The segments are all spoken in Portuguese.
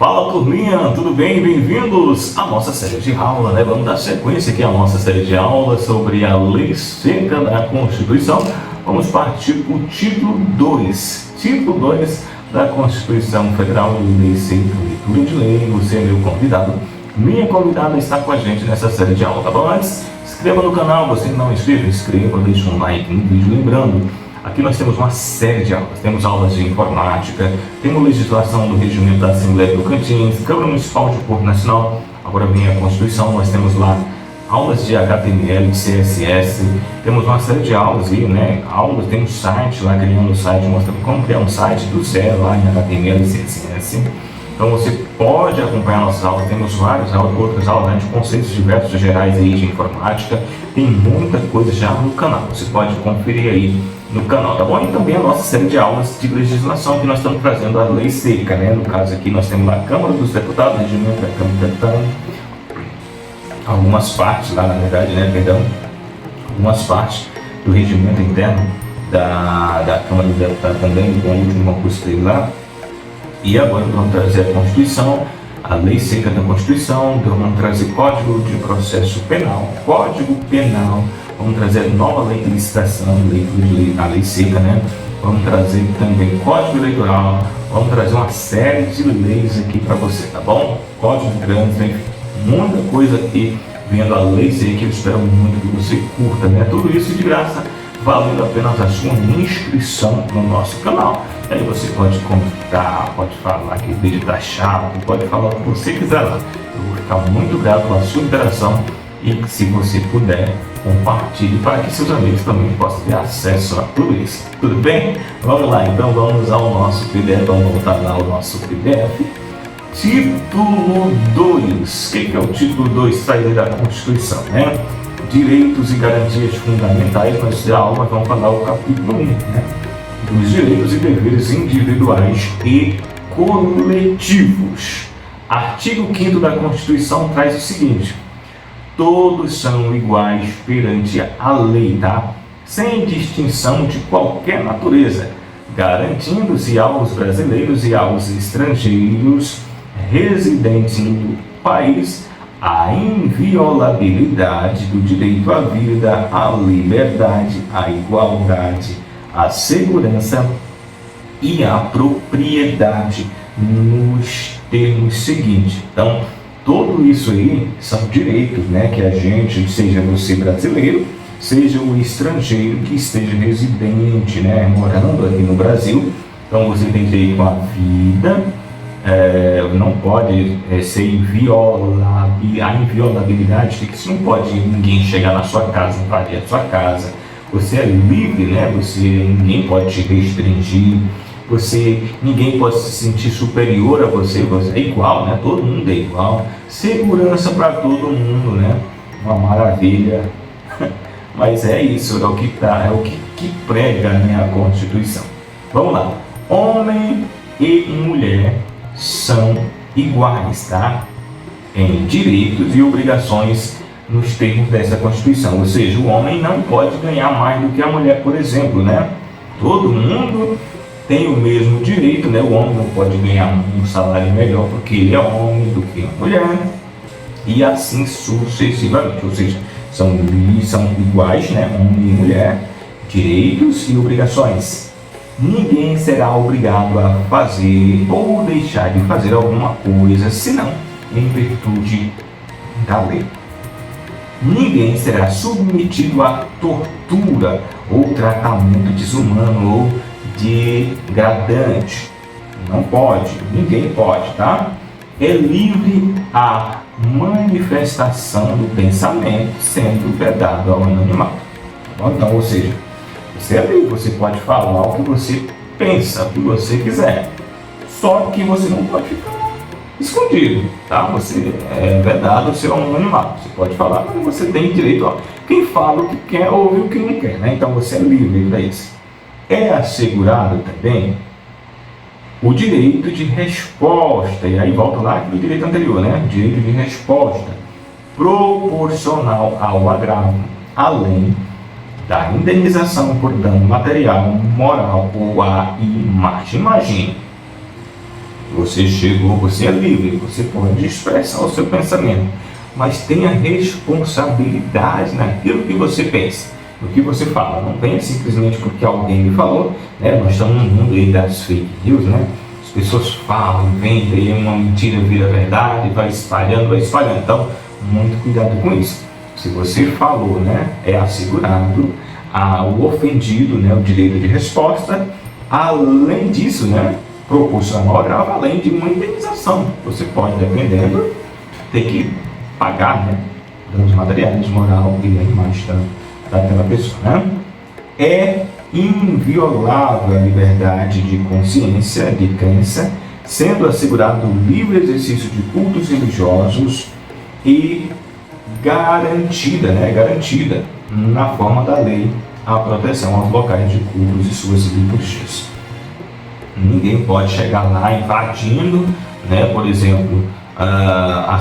Fala turminha, tudo bem? Bem-vindos à nossa série de aula, né? Vamos dar sequência aqui à nossa série de aulas sobre a Lei Seca da Constituição. Vamos partir para o título 2. Título 2 da Constituição Federal, Lei Seca, leitura de lei. Você é meu convidado. Minha convidada está com a gente nessa série de aula, tá bom? Antes, inscreva no canal, você não é inscrito, inscreva, deixa um like no vídeo. Lembrando, aqui nós temos uma série de aulas. Temos aulas de informática, temos legislação do Regimento da Assembleia do Tocantins, Câmara Municipal de Porto Nacional, agora vem a Constituição, nós temos lá aulas de HTML, de CSS, temos uma série de aulas aí, né? Aulas, tem um site lá, criando um site, mostrando como criar um site do zero lá em HTML e CSS. Então você pode acompanhar nossas aulas, temos várias aulas, outras aulas, né, de conceitos diversos gerais aí de informática, tem muita coisa já no canal, você pode conferir aí no canal, tá bom? E também a nossa série de aulas de legislação que nós estamos trazendo a Lei Seca, né? No caso aqui nós temos a Câmara dos Deputados, Regimento da Câmara dos Deputados, algumas partes lá, na verdade, né, perdão, algumas partes do regimento interno da Câmara dos Deputados também, com o último concurso dele lá. E agora vamos trazer a Constituição, a Lei Seca da Constituição, então vamos trazer Código de Processo Penal, Código Penal, vamos trazer nova lei de licitação, a Lei Seca, né? Vamos trazer também Código Eleitoral, vamos trazer uma série de leis aqui para você, tá bom? Código de Trânsito, enfim, muita coisa aqui vendo a Lei Seca, eu espero muito que você curta, né? Tudo isso de graça, valendo apenas a sua inscrição no nosso canal. Aí você pode comentar, pode falar que o vídeo está chato, pode falar o que você quiser lá. Eu vou ficar muito grato pela sua interação e se você puder, compartilhe para que seus amigos também possam ter acesso a tudo isso. Tudo bem? Vamos lá, então vamos ao nosso PDF, vamos voltar lá ao nosso PDF. Título 2. O que é o título 2? Saída da Constituição, né? Direitos e garantias fundamentais. Nós vamos falar o capítulo 1, né? Os direitos e deveres individuais e coletivos. Artigo 5º da Constituição traz o seguinte: todos são iguais perante a lei, tá? Sem distinção de qualquer natureza, garantindo-se aos brasileiros e aos estrangeiros residentes no país a inviolabilidade do direito à vida, à liberdade, à igualdade, a segurança e a propriedade nos termos seguintes. Então, tudo isso aí são direitos, né, que a gente, seja você brasileiro, seja o estrangeiro que esteja residente, né, morando aqui no Brasil. Então, você tem direito à vida, não pode ser inviolável, a inviolabilidade, que você não pode ninguém chegar na sua casa, invadir a sua casa. Você é livre, né? Ninguém pode te restringir, ninguém pode se sentir superior a você, você é igual, né? Todo mundo é igual, segurança para todo mundo, né? Uma maravilha, mas é isso, é o que prega, né, a Constituição. Vamos lá, homem e mulher são iguais, tá? Em direitos e obrigações nos termos dessa Constituição, ou seja, o homem não pode ganhar mais do que a mulher, por exemplo, né? Todo mundo tem o mesmo direito, né? O homem não pode ganhar um salário melhor porque ele é homem do que a mulher, e assim sucessivamente, ou seja, são iguais, né? Homem e mulher, direitos e obrigações. Ninguém será obrigado a fazer ou deixar de fazer alguma coisa, senão em virtude da lei. Ninguém será submetido a tortura ou tratamento desumano ou degradante. Não pode, ninguém pode, tá? É livre a manifestação do pensamento, sendo vedado ao anonimato. Então, ou seja, você é livre, você pode falar o que você pensa, o que você quiser. Só que você não pode ficar escondido, tá? Você é vedado o seu anonimato. Você pode falar, mas você tem direito a quem fala o que quer, ouve o que não quer, né? Então você é livre para isso. É assegurado também o direito de resposta, e aí volta lá do direito anterior, né? Direito de resposta proporcional ao agravo, além da indenização por dano material, moral ou à imagem. Imagine Você chegou, você é livre, você pode expressar o seu pensamento, mas tenha responsabilidade naquilo que você pensa, no que você fala. Não venha simplesmente porque alguém me falou, né? Nós estamos no mundo aí das fake news, né? As pessoas falam, inventam, e uma mentira vira verdade, vai espalhando. Então, muito cuidado com isso. Se você falou, né, é assegurado ao ofendido, né, o direito de resposta. Além disso, né, proporcional grave, além de uma indenização. Você pode, dependendo, ter que pagar, né, danos materiais, moral e a imagem daquela pessoa, né? É inviolável a liberdade de consciência, de crença, sendo assegurado o livre exercício de cultos religiosos e garantida na forma da lei a proteção aos locais de cultos e suas liturgias. Ninguém pode chegar lá invadindo, né, por exemplo, a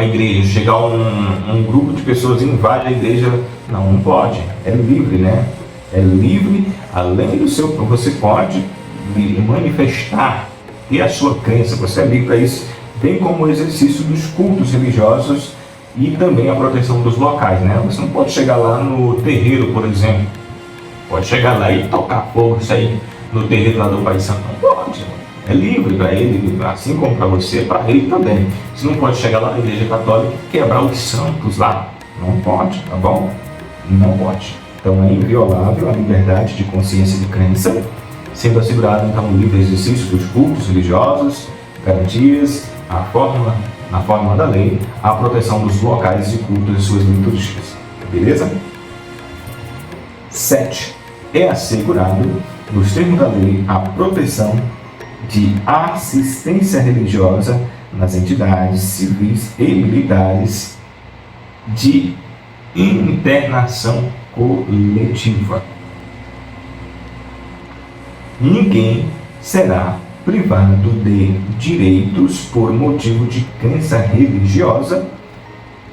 igreja, chegar um grupo de pessoas e invade a igreja. Não pode, é livre, né? É livre, além do seu, você pode manifestar e a sua crença, você é livre para isso, bem como o exercício dos cultos religiosos e também a proteção dos locais, né? Você não pode chegar lá no terreiro, por exemplo, pode chegar lá e tocar fogo, isso aí no terreiro lá do Pai Santo, não pode. É livre para ele, assim como para você, para ele também. Você não pode chegar lá na igreja católica e quebrar os santos lá, não pode, tá bom? Não pode. Então é inviolável a liberdade de consciência e de crença, sendo assegurado então o livre exercício dos cultos religiosos, garantias, na forma da lei, a proteção dos locais de culto e suas liturgias. Beleza? 7. É assegurado, nos termos da lei, a proteção de assistência religiosa nas entidades civis e militares de internação coletiva. Ninguém será privado de direitos por motivo de crença religiosa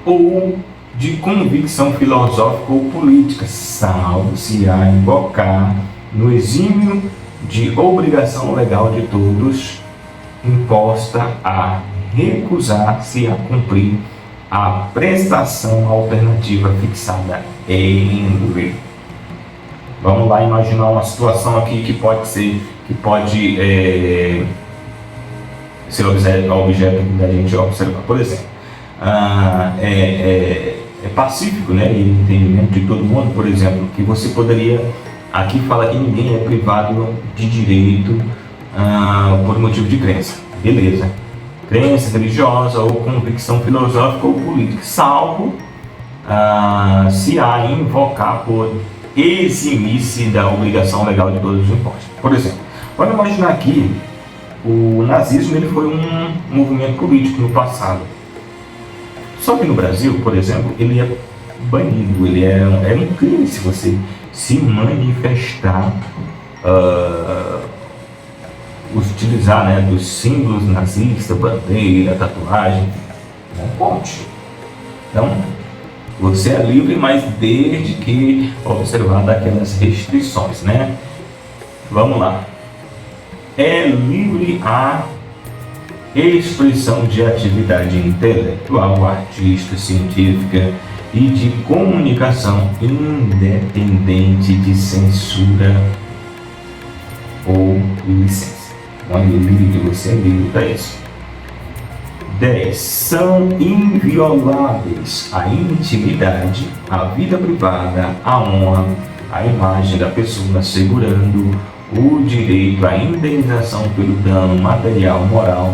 ou de convicção filosófica ou política, salvo se a invocar no exímio de obrigação legal de todos, imposta a recusar-se a cumprir a prestação alternativa fixada em lei. Vamos lá imaginar uma situação aqui que pode ser objeto da gente observar. Por exemplo, é pacífico, né, e entendimento de todo mundo, por exemplo, que você poderia, aqui fala que ninguém é privado de direito por motivo de crença. Beleza. Crença religiosa ou convicção filosófica ou política, salvo se a invocar por eximir-se da obrigação legal de todos os impostos. Por exemplo, vamos imaginar aqui, o nazismo ele foi um movimento político no passado. Só que no Brasil, por exemplo, ele é banido, ele é um crime se você se manifestar, utilizar, né, dos símbolos nazistas, bandeira, tatuagem, não pode. Então, você é livre, mas desde que observar aquelas restrições, né? Vamos lá. É livre a expressão de atividade intelectual, artística, científica e de comunicação independente de censura ou licença. Então, você é livre para isso. 10. São invioláveis a intimidade, a vida privada, a honra, a imagem da pessoa, assegurando o direito à indenização pelo dano material, moral,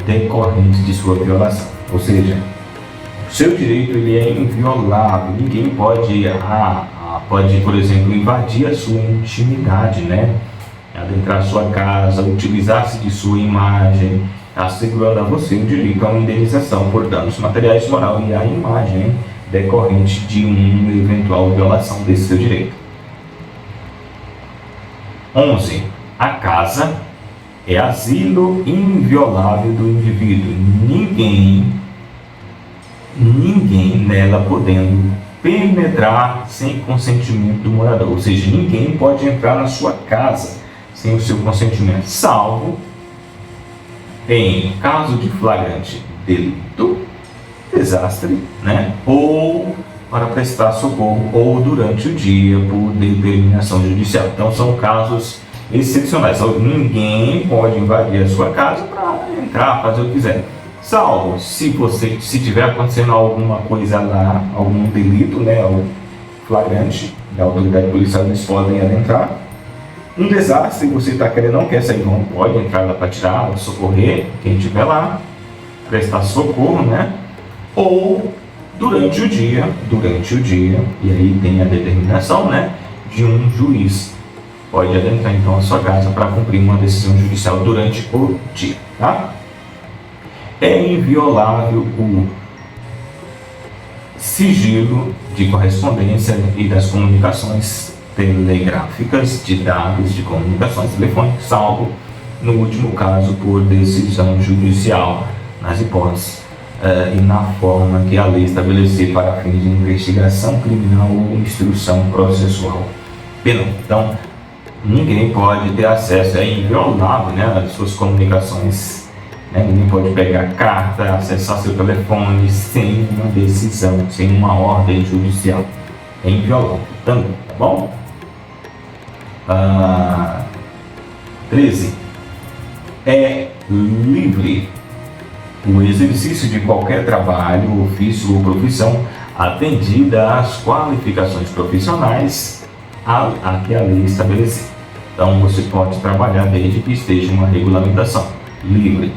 decorrente de sua violação. Ou seja, o seu direito ele é inviolável, ninguém pode, por exemplo, invadir a sua intimidade, né? Adentrar a sua casa, utilizar-se de sua imagem, assegurando a você o direito a uma indenização por danos materiais, moral e a imagem decorrente de uma eventual violação desse seu direito. 11. A casa é asilo inviolável do indivíduo. Ninguém nela podendo penetrar sem consentimento do morador. Ou seja, ninguém pode entrar na sua casa sem o seu consentimento, salvo em caso de flagrante delito, desastre, né? Ou para prestar socorro ou durante o dia por determinação judicial. Então são casos excepcionais. Então, ninguém pode invadir a sua casa para entrar, fazer o que quiser. Salvo se tiver acontecendo alguma coisa lá, algum delito, né? Ou flagrante da autoridade policial, eles podem adentrar. Um desastre, você está querendo, não quer sair, não pode entrar lá para tirar, socorrer quem estiver lá, prestar socorro, né? Ou durante o dia, e aí tem a determinação, né, de um juiz. Pode adentrar então a sua casa para cumprir uma decisão judicial durante o dia, tá? É inviolável o sigilo de correspondência e das comunicações telegráficas, de dados de comunicações telefônicas, salvo no último caso por decisão judicial, nas hipóteses e na forma que a lei estabelecer para fins de investigação criminal ou instrução processual penal. Então, ninguém pode ter acesso, é inviolável, né, às suas comunicações, né? Ninguém pode pegar carta, acessar seu telefone sem uma decisão, sem uma ordem judicial. É inviolável também, tá bom? 13. É livre o exercício de qualquer trabalho, ofício ou profissão atendida às qualificações profissionais a que a lei estabelecer. Então você pode trabalhar desde que esteja uma regulamentação livre.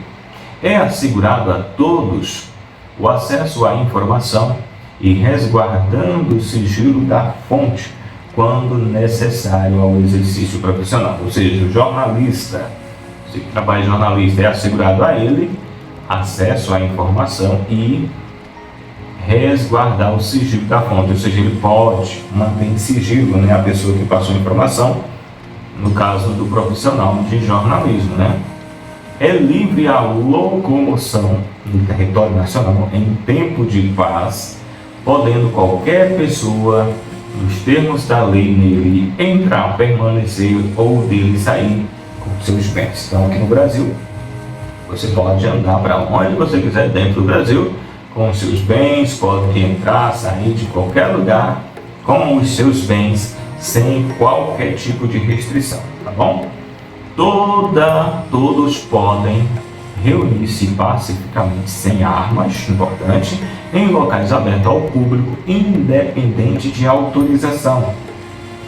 É assegurado a todos o acesso à informação e resguardando o sigilo da fonte quando necessário ao exercício profissional. Ou seja, o jornalista, se trabalha jornalista, é assegurado a ele acesso à informação e resguardar o sigilo da fonte, ou seja, ele pode manter em sigilo, né, a pessoa que passou a informação, no caso do profissional de jornalismo, né? É livre a locomoção no território nacional em tempo de paz, podendo qualquer pessoa, nos termos da lei nele, entrar, permanecer ou dele sair com seus bens. Então aqui no Brasil, você pode andar para onde você quiser dentro do Brasil, com seus bens, pode entrar, sair de qualquer lugar com os seus bens, sem qualquer tipo de restrição, tá bom? Todos podem reunir-se pacificamente, sem armas, importante, em locais abertos ao público, independente de autorização,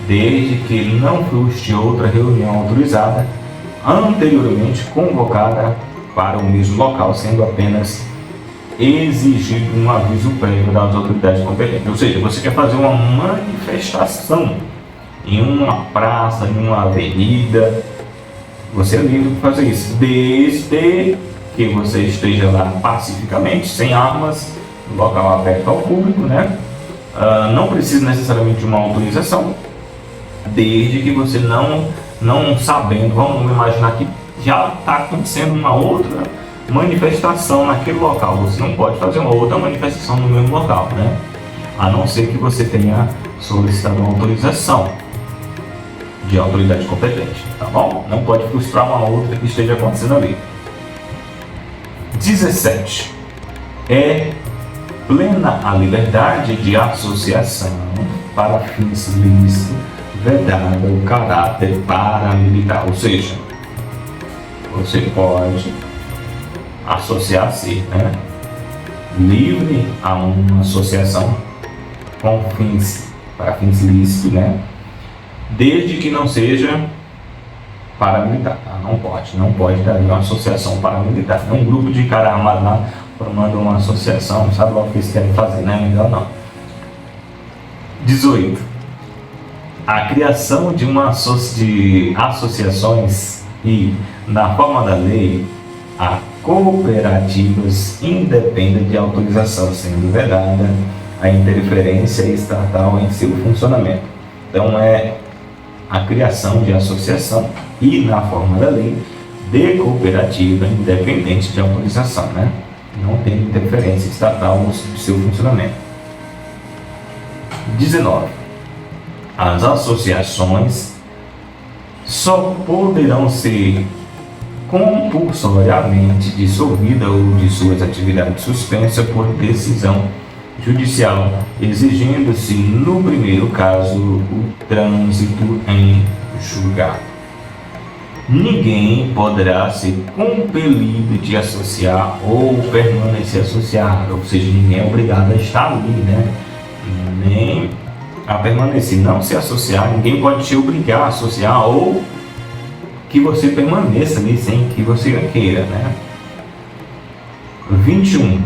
desde que não frustre outra reunião autorizada, anteriormente convocada para o mesmo local, sendo apenas exigido um aviso prévio das autoridades competentes. Ou seja, você quer fazer uma manifestação em uma praça, em uma avenida, você é livre para fazer isso, desde que você esteja lá pacificamente, sem armas, no local aberto ao público, né? Não precisa necessariamente de uma autorização, desde que você não sabendo, vamos imaginar que já está acontecendo uma outra manifestação naquele local, você não pode fazer uma outra manifestação no mesmo local, né? A não ser que você tenha solicitado uma autorização de autoridade competente, tá bom? Não pode frustrar uma outra que esteja acontecendo ali. 17. É plena a liberdade de associação para fins lícitos, vedado o caráter paramilitar, ou seja, você pode associar-se, né, livre a uma associação com para fins lícitos, né, desde que não seja paramilitar, tá? Não pode dar uma associação paramilitar. É um grupo de cara armado lá formando uma associação, sabe lá o que eles querem fazer, né? Melhor não. 18. A criação de associações e, na forma da lei, a cooperativas independem de autorização, sendo vedada a interferência estatal em seu funcionamento. Então é a criação de associação e, na forma da lei, de cooperativa independente de autorização, né? Não tem interferência estatal no seu funcionamento. 19. As associações só poderão ser compulsoriamente dissolvida ou de suas atividades suspensa por decisão judicial, exigindo-se, no primeiro caso, o trânsito em julgado. Ninguém poderá ser compelido de associar ou permanecer associado, ou seja, ninguém é obrigado a estar ali, né? Nem a permanecer, não se associar, ninguém pode te obrigar a associar ou que você permaneça ali sem que você queira, né? 21.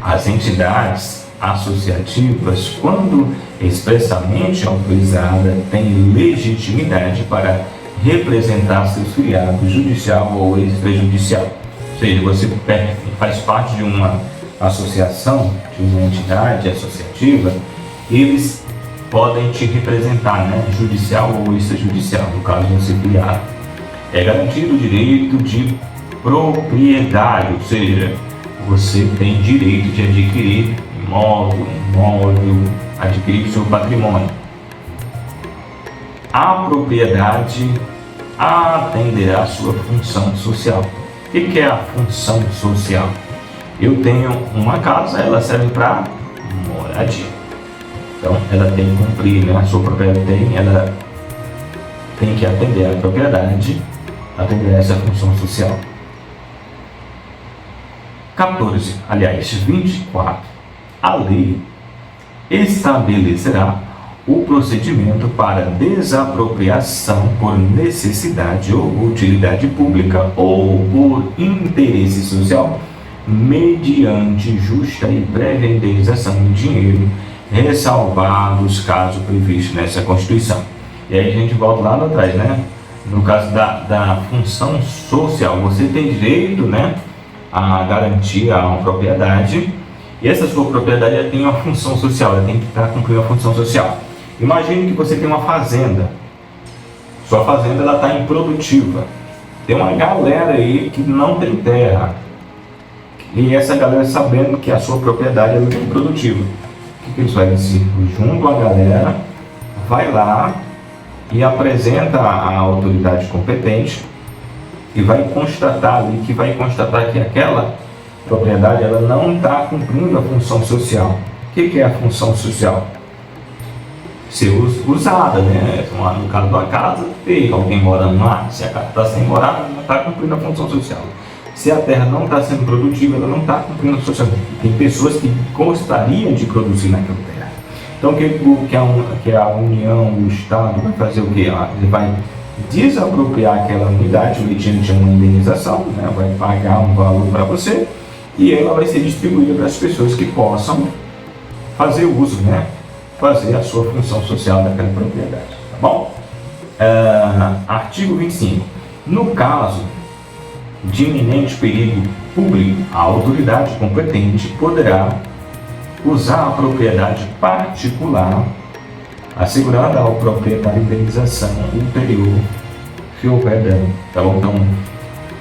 As entidades associativas, quando expressamente autorizadas, têm legitimidade para representar seus filiados judicial ou extrajudicial. Ou seja, você faz parte de uma associação, de uma entidade associativa, eles podem te representar, né? Judicial ou extrajudicial, no caso de você filiado. É garantido o direito de propriedade, ou seja, você tem direito de adquirir imóvel, adquirir seu patrimônio. A propriedade atenderá à sua função social. O que é a função social? Eu tenho uma casa, ela serve para moradia. Então, ela tem que cumprir, né? A sua propriedade ela tem que atender à propriedade, atender a essa função social. 24. A lei estabelecerá o procedimento para desapropriação por necessidade ou utilidade pública ou por interesse social, mediante justa e prévia indenização em dinheiro, ressalvados casos previstos nessa Constituição. E aí a gente volta lá atrás, né? No caso da função social, você tem direito, né, a garantir a uma propriedade, e essa sua propriedade ela tem uma função social, ela tem que estar cumprindo a função social. Imagine que você tem uma fazenda, sua fazenda ela está improdutiva, tem uma galera aí que não tem terra, e essa galera sabendo que a sua propriedade ela é improdutiva, o que eles fazem? Se juntam a galera, vai lá e apresenta à autoridade competente e vai constatar ali, que aquela propriedade ela não está cumprindo a função social. O que é a função social? Ser usada, né? No caso da casa, ter alguém morando lá, se a casa está sem morar, não está cumprindo a função social. Se a terra não está sendo produtiva, ela não está cumprindo a função social. Tem pessoas que gostariam de produzir naquela terra. Então, que a União, o Estado vai fazer o quê? Ele vai desapropriar aquela unidade mediante uma indenização, né? Vai pagar um valor para você e ela vai ser distribuída para as pessoas que possam fazer uso, né? Fazer a sua função social daquela propriedade, tá bom? Artigo 25. No caso de iminente perigo público, a autoridade competente poderá usar a propriedade particular, assegurando ao proprietário indenização ulterior se houver dano. Tá bom? Então,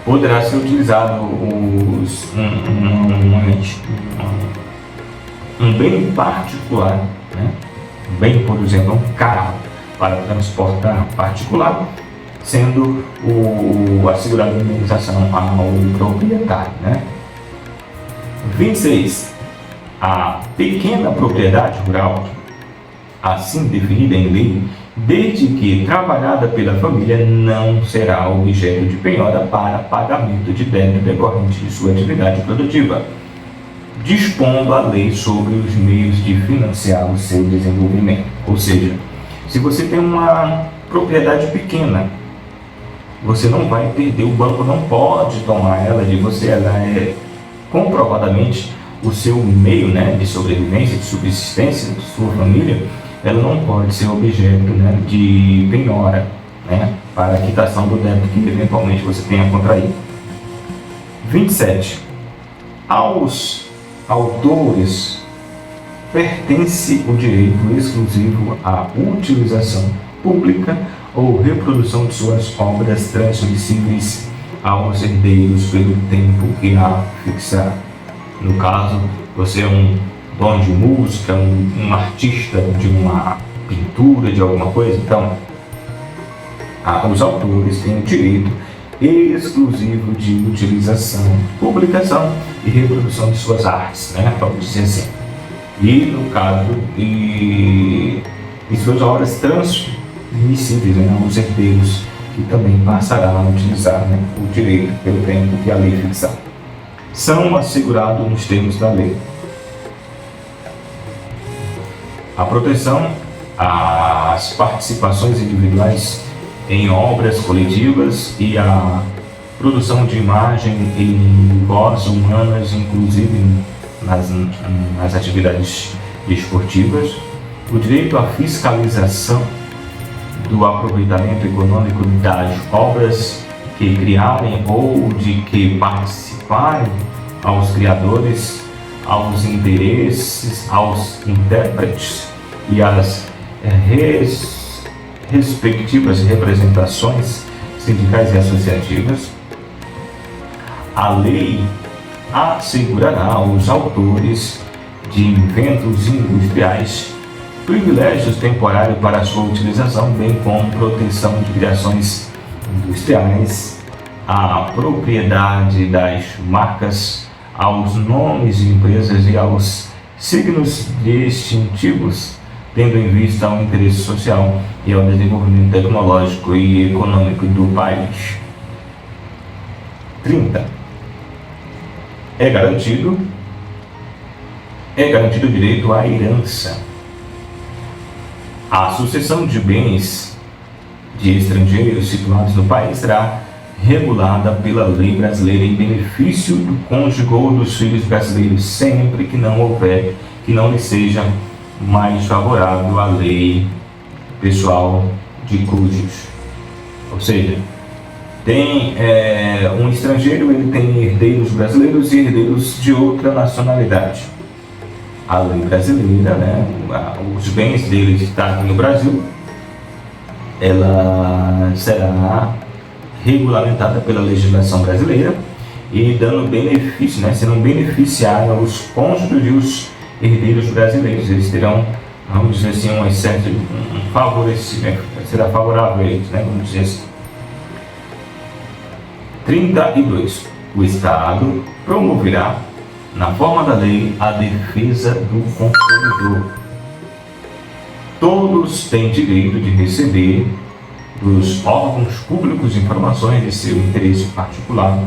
poderá ser utilizado um bem particular, né? Um bem, por exemplo, um carro para transportar particular, sendo assegurado a indenização ao proprietário, né? 26. A pequena propriedade rural, assim definida em lei, desde que trabalhada pela família, não será objeto de penhora para pagamento de débito decorrente de sua atividade produtiva, dispondo a lei sobre os meios de financiar o seu desenvolvimento. Ou seja, se você tem uma propriedade pequena, você não vai perder, o banco não pode tomar ela de você, ela é comprovadamente o seu meio, né, de sobrevivência, de subsistência da sua família, ela não pode ser objeto, né, de penhora, né, para a quitação do débito que eventualmente você tenha contraído. 27. Aos autores pertence o direito exclusivo à utilização pública ou reprodução de suas obras transmissíveis aos herdeiros pelo tempo que a fixar. No caso, você é um dono de música, um artista de uma pintura, de alguma coisa, então os autores têm o direito exclusivo de utilização, publicação e reprodução de suas artes, né? Vamos dizer assim. E no caso de suas obras transmissíveis, né, aos herdeiros, que também passará a utilizar, né, o direito pelo tempo que a lei fixar. São assegurados nos termos da lei a proteção às participações individuais em obras coletivas e a produção de imagem e voz humanas, inclusive nas atividades esportivas, o direito à fiscalização do aproveitamento econômico das obras que criarem ou de que participarem, aos criadores, aos interesses, aos intérpretes e às respectivas representações sindicais e associativas. A lei assegurará aos autores de inventos industriais privilégios temporários para sua utilização, bem como proteção de criações industriais, a propriedade das marcas, aos nomes de empresas e aos signos distintivos, tendo em vista o interesse social e ao desenvolvimento tecnológico e econômico do país. 30. É garantido o direito à herança. A sucessão de bens de estrangeiros situados no país será regulada pela lei brasileira em benefício do cônjuge ou dos filhos brasileiros, sempre que não lhe seja mais favorável a lei pessoal de cônjuges. Ou seja, tem um estrangeiro, ele tem herdeiros brasileiros e herdeiros de outra nacionalidade. A lei brasileira, né, os bens dele que estão aqui no Brasil, ela será regulamentada pela legislação brasileira e dando benefício, né, sendo beneficiário aos cônjuges e os herdeiros brasileiros. Eles terão, vamos dizer assim, um favorecimento, será favorável a eles, né, vamos dizer assim. 32. O Estado promoverá, na forma da lei, a defesa do consumidor. Todos têm direito de receber dos órgãos públicos informações de seu interesse particular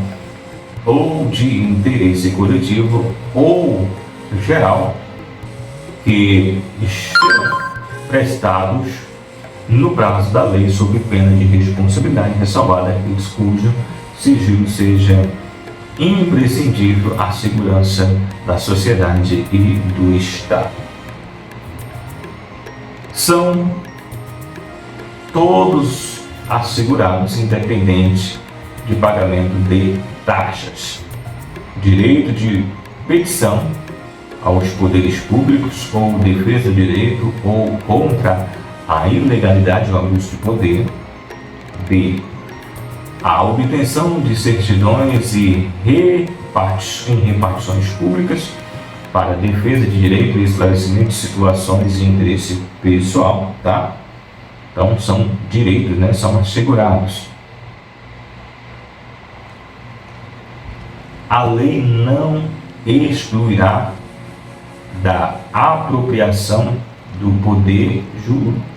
ou de interesse coletivo ou geral que estejam prestados no prazo da lei sob pena de responsabilidade ressalvada aqueles cujo sigilo seja imprescindível à segurança da sociedade e do Estado. São todos assegurados, independente de pagamento de taxas. Direito de petição aos poderes públicos ou defesa de direito ou contra a ilegalidade ou abuso de poder. B. A obtenção de certidões e em repartições públicas para defesa de direito e esclarecimento de situações de interesse pessoal, tá? Então são direitos, né? São assegurados. A lei não excluirá da apropriação do poder judiciário.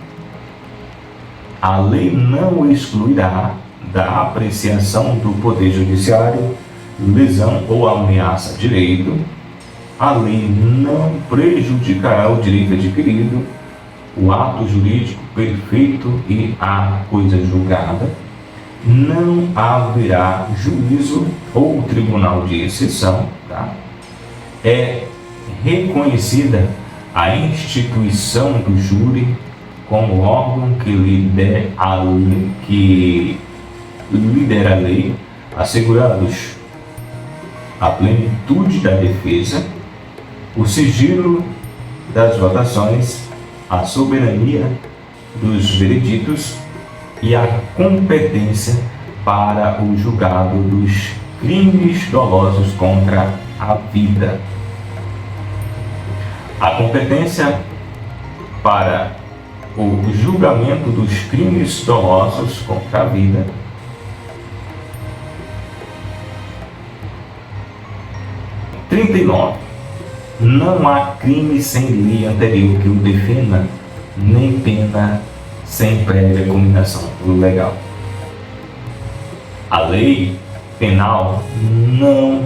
A lei não excluirá da apreciação do poder judiciário lesão ou ameaça a direito. A lei não prejudicará o direito adquirido, o ato jurídico perfeito e a coisa julgada. Não haverá juízo ou tribunal de exceção, tá? É reconhecida a instituição do júri como órgão que lidera a lei, assegurados a plenitude da defesa, o sigilo das votações, a soberania dos vereditos e a competência para o julgado dos crimes dolosos contra a vida. A competência para o julgamento dos crimes dolosos contra a vida 39. Não há crime sem lei anterior que o defenda, nem pena sem prévia combinação legal. A lei penal não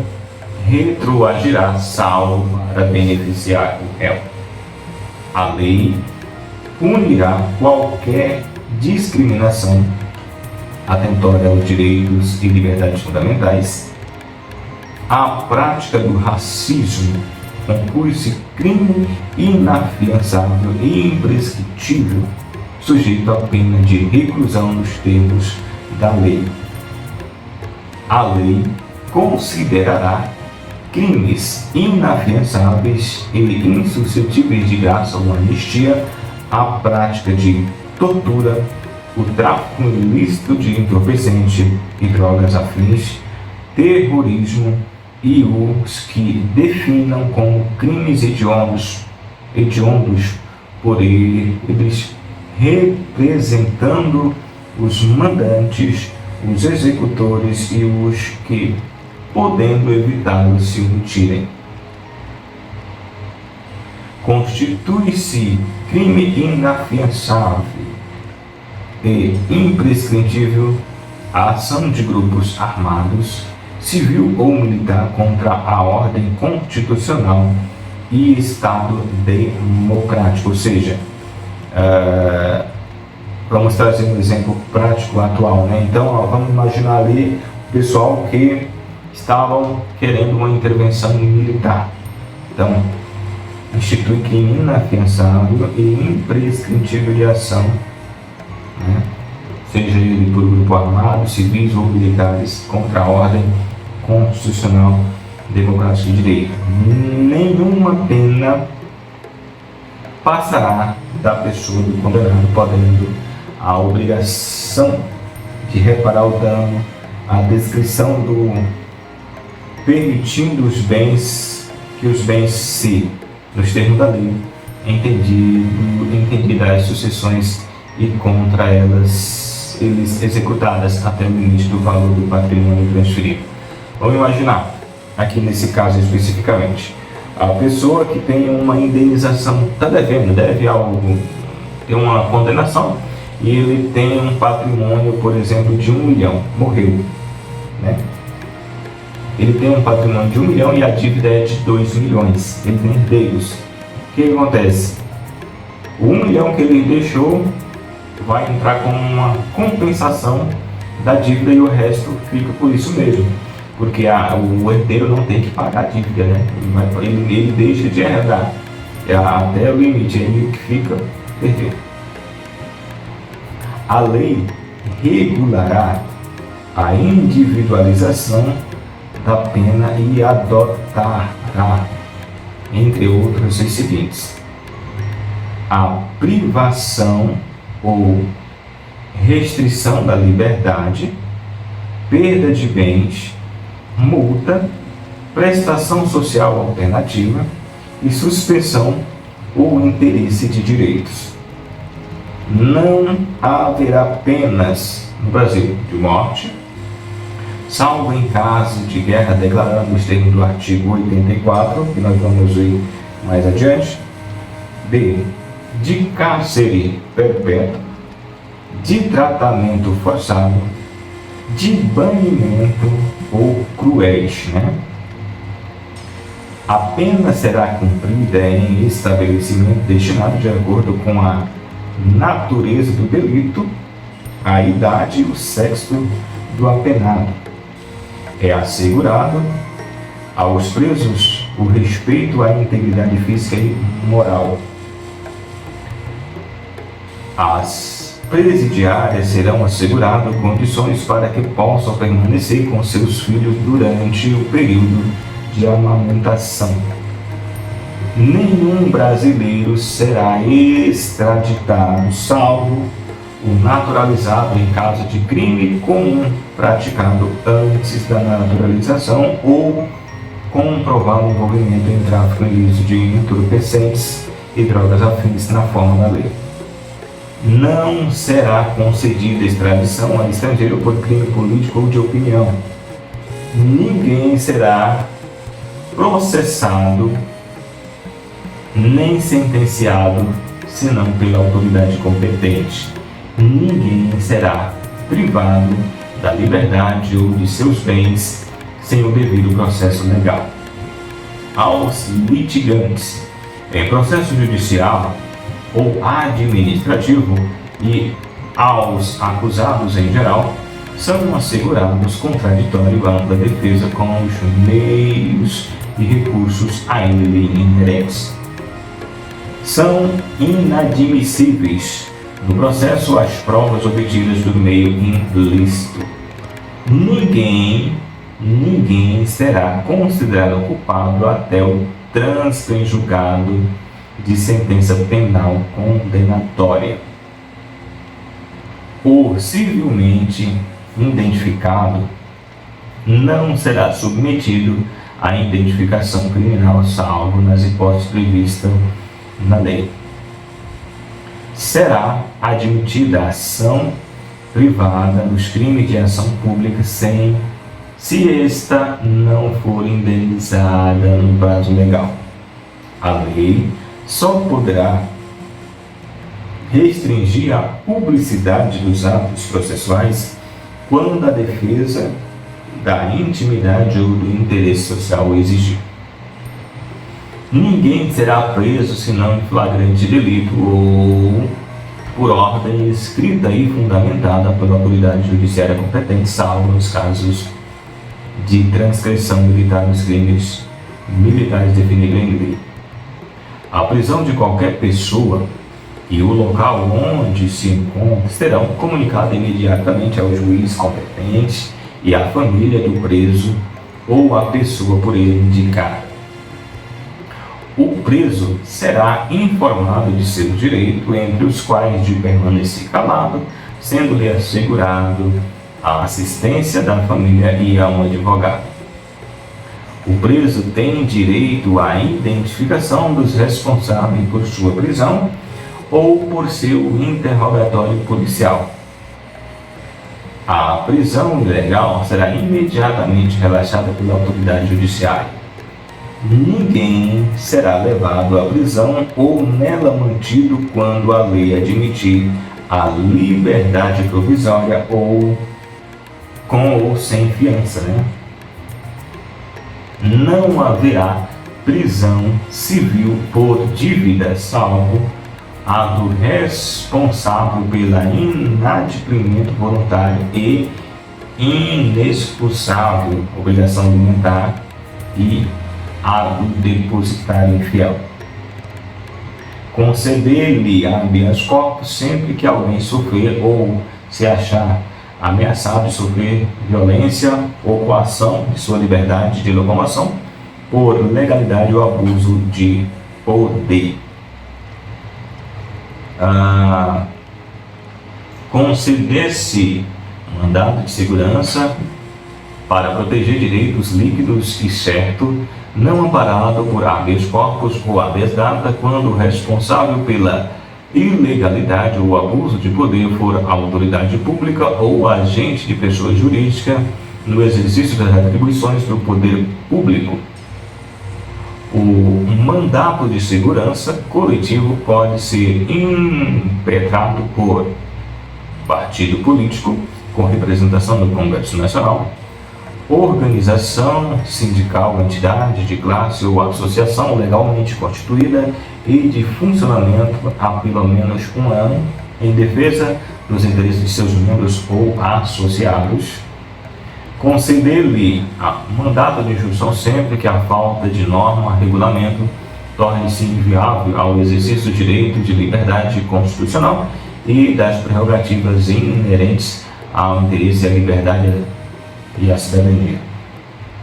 retroagirá salvo para beneficiar o réu. A lei punirá qualquer discriminação atentória aos direitos e liberdades fundamentais. A prática do racismo conclui-se crime inafiançável e imprescritível, sujeito à pena de reclusão nos termos da lei. A lei considerará crimes inafiançáveis e insuscetíveis de graça ou anistia a prática de tortura, o tráfico ilícito de entorpecente e drogas afins, terrorismo e os que definam como crimes hediondos por eles, representando os mandantes, os executores e os que, podendo evitá-lo, se retirem. Constitui-se crime inafiançável e imprescritível a ação de grupos armados, civil ou militar, contra a ordem constitucional e Estado democrático. Ou seja, vamos trazer um exemplo prático atual, né? Então, vamos imaginar ali o pessoal que estavam querendo uma intervenção militar. Então, institui crime inafiançável e imprescritível de ação, né? Seja ele por grupo armado, civis ou militares, contra a ordem constitucional, democrática e de direito. Nenhuma pena passará da pessoa do condenado, podendo a obrigação de reparar o dano, a descrição do permitindo os bens, que os bens se, nos termos da lei, entendida as sucessões e contra eles executadas até o limite do valor do patrimônio transferido. Vamos imaginar, aqui nesse caso especificamente, a pessoa que tem uma indenização, está devendo, deve algo, tem uma condenação, e ele tem um patrimônio, por exemplo, de 1 milhão, morreu, né? Ele tem um patrimônio de 1 milhão e a dívida é de 2 milhões, ele tem herdeiros. O que acontece? O 1 milhão que ele deixou vai entrar como uma compensação da dívida e o resto fica por isso mesmo, porque o herdeiro não tem que pagar a dívida, né? Ele deixa de herdar até o limite, ele que fica herdeiro. A lei regulará a individualização da pena e adotará, entre outros, os seguintes: a privação ou restrição da liberdade, perda de bens, multa, prestação social alternativa e suspensão ou interesse de direitos. Não haverá penas no Brasil de morte, salvo em caso de guerra declarada nos termos do artigo 84, que nós vamos ver mais adiante. B. De cárcere perpétuo, de tratamento forçado, de banimento ou cruéis, né? A pena será cumprida em estabelecimento destinado de acordo com a natureza do delito, a idade e o sexo do apenado. É assegurado aos presos o respeito à integridade física e moral. As presidiárias serão asseguradas condições para que possam permanecer com seus filhos durante o período de amamentação. Nenhum brasileiro será extraditado, salvo o naturalizado em caso de crime comum praticado antes da naturalização ou comprovado envolvimento em tráfico ilícito de entorpecentes e drogas afins na forma da lei. Não será concedida extradição a estrangeiro por crime político ou de opinião. Ninguém será processado nem sentenciado senão pela autoridade competente. Ninguém será privado da liberdade ou de seus bens sem o devido processo legal. Aos litigantes em processo judicial ou administrativo e aos acusados em geral, são assegurados contraditório à ampla defesa com os meios e recursos a ele inerentes. São inadmissíveis no processo as provas obtidas do meio ilícito. Ninguém será considerado culpado até o trânsito em julgado de sentença penal condenatória. O civilmente identificado não será submetido à identificação criminal, salvo nas hipóteses previstas na lei. Será admitida a ação privada nos crimes de ação pública se esta não for indenizada no prazo legal. A lei só poderá restringir a publicidade dos atos processuais quando a defesa da intimidade ou do interesse social o exigir. Ninguém será preso senão em flagrante delito ou por ordem escrita e fundamentada pela autoridade judiciária competente, salvo nos casos de transgressão militar dos crimes militares definidos em lei. A prisão de qualquer pessoa e o local onde se encontra serão comunicados imediatamente ao juiz competente e à família do preso ou à pessoa por ele indicada. O preso será informado de seu direito, entre os quais de permanecer calado, sendo-lhe assegurado a assistência da família e a um advogado. O preso tem direito à identificação dos responsáveis por sua prisão ou por seu interrogatório policial. A prisão ilegal será imediatamente relaxada pela autoridade judiciária. Ninguém será levado à prisão ou nela mantido quando a lei admitir a liberdade provisória ou com ou sem fiança, Não haverá prisão civil por dívida, salvo a do responsável pela inadimplemento voluntário e inexpulsável obrigação alimentar e a do depositário infiel. Conceder-lhe habeas corpus sempre que alguém sofrer ou se achar ameaçado de sofrer violência ou coação de sua liberdade de locomoção por legalidade ou abuso de poder. Conceder-se mandado de segurança para proteger direitos líquidos e certo, não amparado por habeas corpus ou habeas data, quando o responsável pela ilegalidade ou abuso de poder for a autoridade pública ou agente de pessoa jurídica no exercício das atribuições do poder público. O mandato de segurança coletivo pode ser impetrado por partido político com representação no Congresso Nacional, organização sindical, entidade de classe ou associação legalmente constituída e de funcionamento há pelo menos um ano em defesa dos interesses de seus membros ou associados. Conceder-lhe mandato de injunção sempre que a falta de norma, regulamento, torne-se inviável ao exercício do direito de liberdade constitucional e das prerrogativas inerentes ao interesse, à liberdade e à cidadania.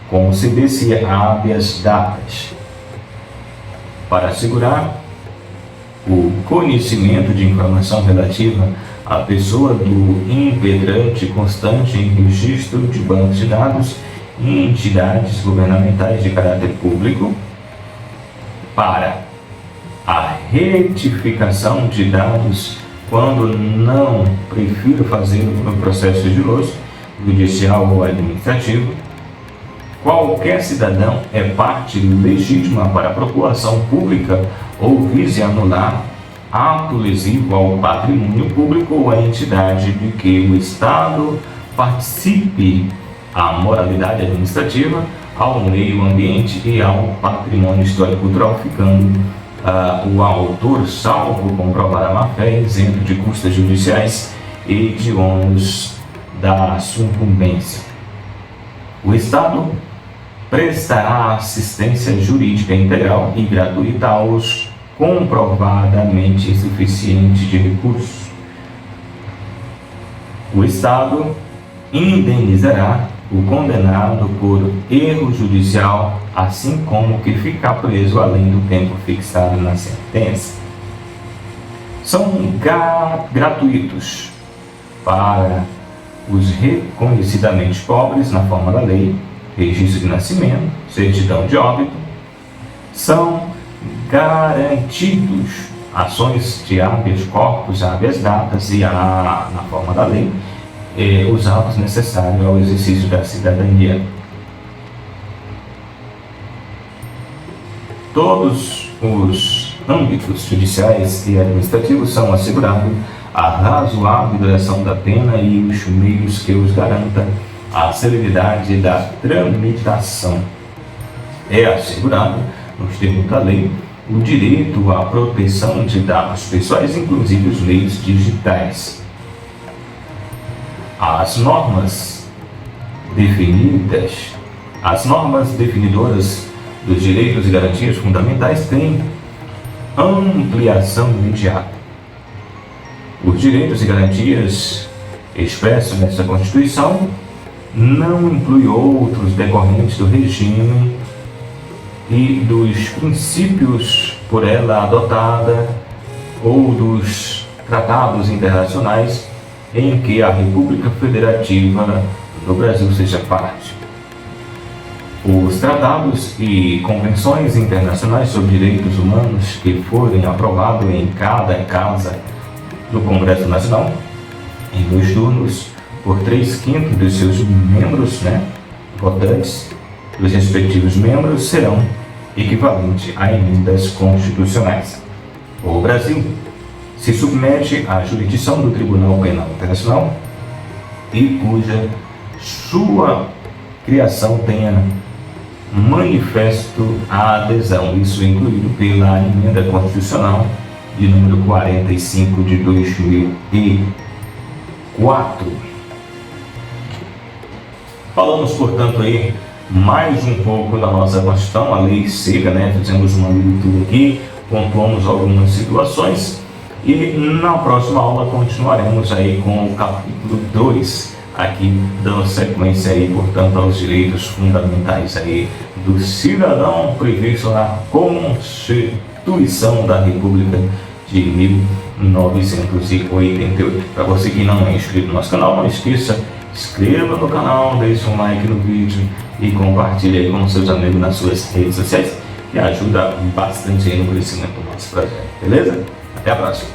Conceder-se habeas datas para assegurar o conhecimento de informação relativa à pessoa do impetrante constante em registro de bancos de dados e entidades governamentais de caráter público, para a retificação de dados quando não prefiro fazer no processo sigiloso, judicial ou administrativo, qualquer cidadão é parte legítima para propor ação pública ou vise anular ato lesivo ao patrimônio público ou à entidade de que o Estado participe à moralidade administrativa, ao meio ambiente e ao patrimônio histórico-cultural, ficando o autor, salvo comprovar a má-fé, isento de custas judiciais e de ônus da sucumbência. O Estado prestará assistência jurídica integral e gratuita aos comprovadamente insuficientes de recursos. O Estado indenizará o condenado por erro judicial, assim como o que ficar preso além do tempo fixado na sentença. São gratuitos para os reconhecidamente pobres na forma da lei, registro de nascimento, certidão de óbito. São garantidos ações de habeas corpus, habeas datas e, na forma da lei, os atos necessários ao exercício da cidadania. Todos os âmbitos judiciais e administrativos são assegurados a razoável duração da pena e os meios que os garanta a celeridade da tramitação. É assegurado, nos termos da lei, o direito à proteção de dados pessoais, inclusive os meios digitais. As normas definidoras dos direitos e garantias fundamentais têm ampliação imediata. Os direitos e garantias expressos nesta Constituição não incluem outros decorrentes do regime e dos princípios por ela adotada ou dos tratados internacionais em que a República Federativa do Brasil seja parte. Os tratados e convenções internacionais sobre direitos humanos que forem aprovados em cada casa do Congresso Nacional, em 2 turnos, por 3/5 dos seus membros, votantes, dos respectivos membros, serão equivalentes a emendas constitucionais. O Brasil se submete à jurisdição do Tribunal Penal Internacional e cuja sua criação tenha manifesto a adesão, isso incluído pela emenda constitucional de número 45 de 2004. Falamos, portanto, aí mais um pouco da nossa Constituição, a lei seca, fizemos uma leitura aqui, pontuamos algumas situações e na próxima aula continuaremos aí com o capítulo 2, aqui dando sequência aí, portanto, aos direitos fundamentais aí do cidadão previsto na Constituição da República de 1988. Para você que não é inscrito no nosso canal, não esqueça, inscreva no canal, deixe um like no vídeo e compartilhe aí com seus amigos nas suas redes sociais, que ajuda bastante aí no crescimento do nosso projeto, beleza? Até a próxima!